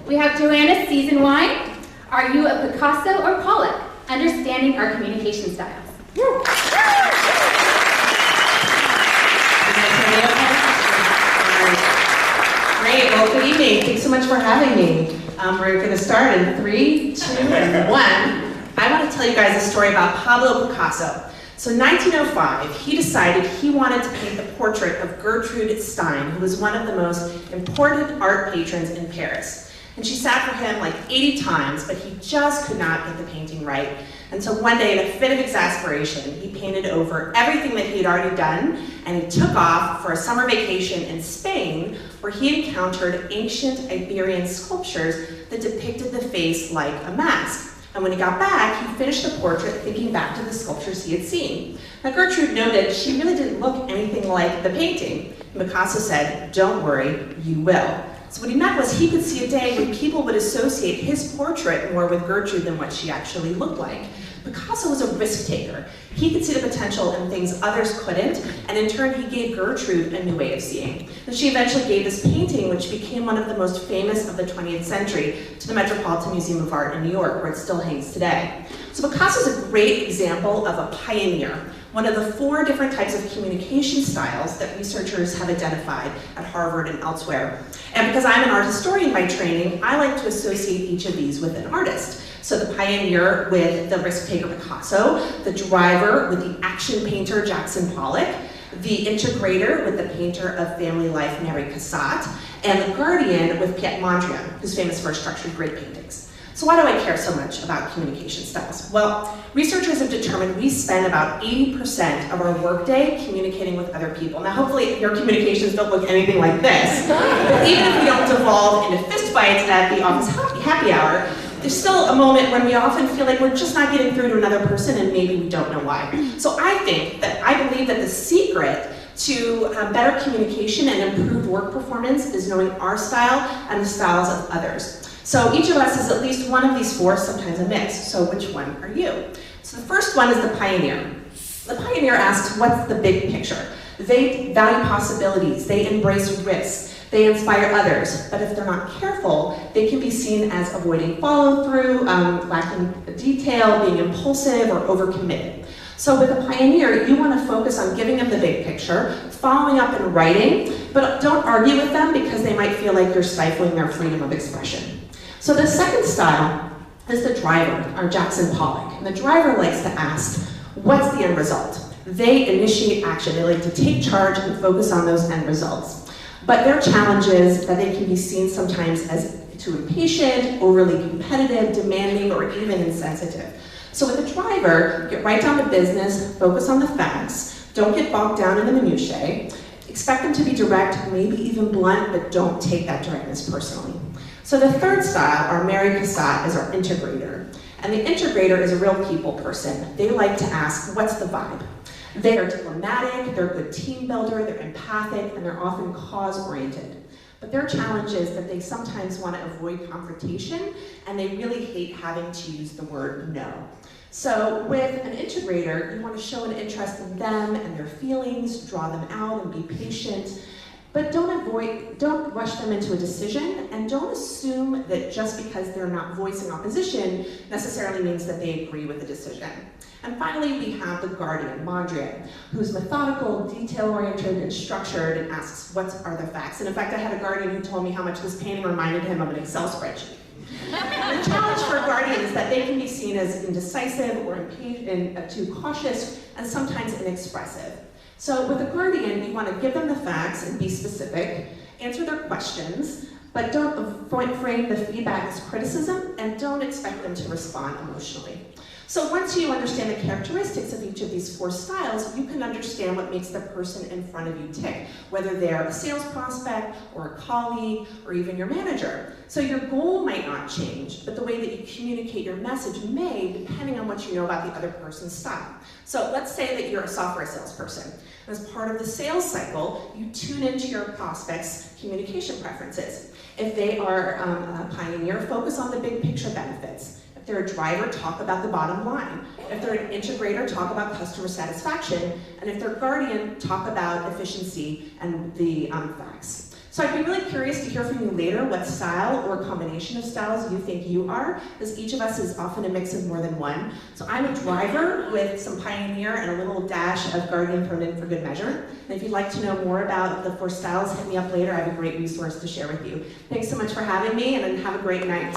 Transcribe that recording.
We have Johanna Seasonwein. Are you a Picasso or Pollock? Understanding our communication styles. Great, well, good evening. Thanks so much for having me. We're going to start in 3, 2, and 1. I want to tell you guys a story about Pablo Picasso. So in 1905, he decided he wanted to paint the portrait of Gertrude Stein, who was one of the most important art patrons in Paris. And she sat for him like 80 times, but he just could not get the painting right. Until one day, in a fit of exasperation, he painted over everything that he had already done, and he took off for a summer vacation in Spain, where he encountered ancient Iberian sculptures that depicted the face like a mask. And when he got back, he finished the portrait thinking back to the sculptures he had seen. Now Gertrude noted she really didn't look anything like the painting. And Picasso said, "Don't worry, you will." So what he meant was he could see a day when people would associate his portrait more with Gertrude than what she actually looked like. Picasso was a risk taker. He could see the potential in things others couldn't, and in turn he gave Gertrude a new way of seeing. And she eventually gave this painting, which became one of the most famous of the 20th century, to the Metropolitan Museum of Art in New York, where it still hangs today. So Picasso is a great example of a pioneer, one of the 4 different types of communication styles that researchers have identified at Harvard and elsewhere. And because I'm an art historian by training, I like to associate each of these with an artist. So the pioneer with the risk taker Picasso, the driver with the action painter Jackson Pollock, the integrator with the painter of family life Mary Cassatt, and the guardian with Piet Mondrian, who's famous for structured grid paintings. So why do I care so much about communication styles? Well, researchers have determined we spend about 80% of our workday communicating with other people. Now, hopefully your communications don't look anything like this, but even if we don't devolve into fistfights at the office happy hour, there's still a moment when we often feel like we're just not getting through to another person and maybe we don't know why. So I believe that the secret to better communication and improved work performance is knowing our style and the styles of others. So each of us is at least one of these 4, sometimes a mix. So which one are you? So the first one is the pioneer. The pioneer asks, what's the big picture? They value possibilities, they embrace risks, they inspire others, but if they're not careful, they can be seen as avoiding follow-through, lacking detail, being impulsive, or overcommitted. So with a pioneer, you want to focus on giving them the big picture, following up and writing, but don't argue with them because they might feel like you're stifling their freedom of expression. So the second style is the driver, or Jackson Pollock. And the driver likes to ask, what's the end result? They initiate action. They like to take charge and focus on those end results. But their challenge is that they can be seen sometimes as too impatient, overly competitive, demanding, or even insensitive. So with the driver, get right down to business, focus on the facts, don't get bogged down in the minutiae, expect them to be direct, maybe even blunt, but don't take that directness personally. So the third style, our Mary Cassatt, is our integrator. And the integrator is a real people person. They like to ask, what's the vibe? They are diplomatic, they're a good team builder, they're empathic, and they're often cause-oriented. But their challenge is that they sometimes want to avoid confrontation, and they really hate having to use the word no. So with an integrator, you want to show an interest in them and their feelings, draw them out, and be patient. But don't rush them into a decision, and don't assume that just because they're not voicing opposition necessarily means that they agree with the decision. And finally, we have the guardian, Mondrian, who's methodical, detail-oriented, and structured, and asks, what are the facts? And in fact, I had a guardian who told me how much this painting reminded him of an Excel spreadsheet. The challenge for a guardian is that they can be seen as indecisive or too cautious, and sometimes inexpressive. So with a guardian, you want to give them the facts and be specific, answer their questions, but don't frame the feedback as criticism, and don't expect them to respond emotionally. So once you understand the characteristics of each of these 4 styles, you can understand what makes the person in front of you tick, whether they're a sales prospect or a colleague or even your manager. So your goal might not change, but the way that you communicate your message may, depending on what you know about the other person's style. So let's say that you're a software salesperson. As part of the sales cycle, you tune into your prospects' communication preferences. If they are a pioneer, focus on the big picture benefits. If they're a driver, talk about the bottom line. If they're an integrator, talk about customer satisfaction. And if they're a guardian, talk about efficiency and the facts. So I'd be really curious to hear from you later what style or combination of styles you think you are, because each of us is often a mix of more than one. So I'm a driver with some Pioneer and a little dash of Guardian thrown in for good measure. And if you'd like to know more about the 4 styles, hit me up later. I have a great resource to share with you. Thanks so much for having me, and have a great night.